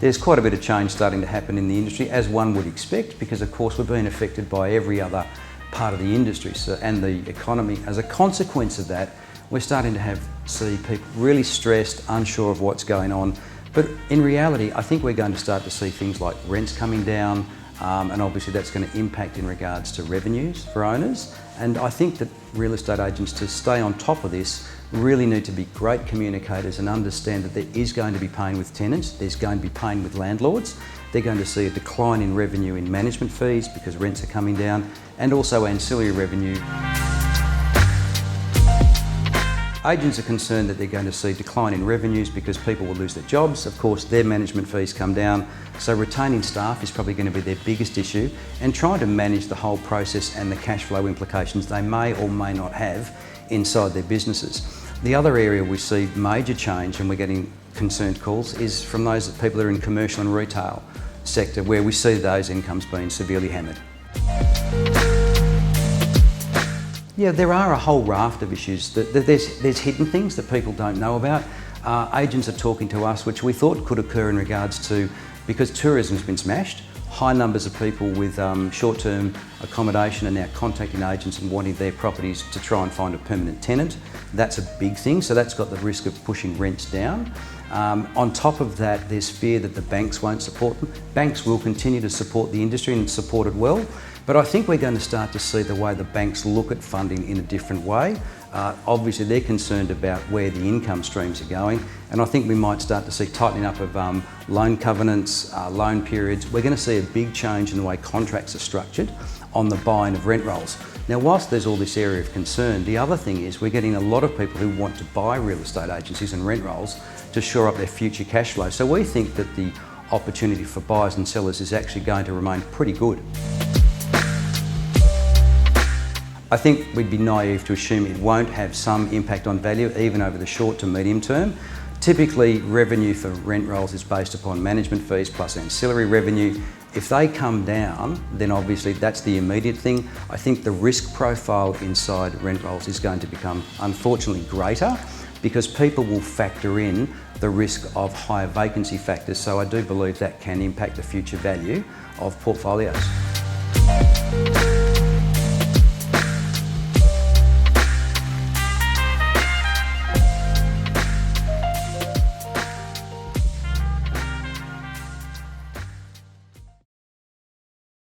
there's quite a bit of change starting to happen in the industry, as one would expect, because of course we're being affected by every other part of the industry and the economy. As a consequence of that, we're starting to see people really stressed, unsure of what's going on. But in reality, I think we're going to start to see things like rents coming down, and obviously that's going to impact in regards to revenues for owners. And I think that real estate agents, to stay on top of this, really need to be great communicators and understand that there is going to be pain with tenants, there's going to be pain with landlords. They're going to see a decline in revenue in management fees because rents are coming down, and also ancillary revenue. Agents are concerned that they're going to see decline in revenues because people will lose their jobs. Of course, their management fees come down. So retaining staff is probably going to be their biggest issue, and trying to manage the whole process and the cash flow implications they may or may not have inside their businesses. The other area we see major change, and we're getting concerned calls, is from those people that are in commercial and retail sector, where we see those incomes being severely hammered. Yeah, there are a whole raft of issues. There's hidden things that people don't know about. Agents are talking to us, which we thought could occur in regards to, because tourism's been smashed, high numbers of people with short-term accommodation are now contacting agents and wanting their properties to try and find a permanent tenant. That's a big thing, so that's got the risk of pushing rents down. On top of that, there's fear that the banks won't support them. Banks will continue to support the industry and support it well, but I think we're going to start to see the way the banks look at funding in a different way. Obviously, they're concerned about where the income streams are going, and I think we might start to see tightening up of loan covenants, loan periods. We're going to see a big change in the way contracts are structured on the buying of rent rolls. Now, whilst there's all this area of concern, the other thing is we're getting a lot of people who want to buy real estate agencies and rent rolls to shore up their future cash flow. So we think that the opportunity for buyers and sellers is actually going to remain pretty good. I think we'd be naive to assume it won't have some impact on value, even over the short to medium term. Typically, revenue for rent rolls is based upon management fees plus ancillary revenue. If they come down, then obviously that's the immediate thing. I think the risk profile inside rent rolls is going to become, unfortunately, greater, because people will factor in the risk of higher vacancy factors. So I do believe that can impact the future value of portfolios.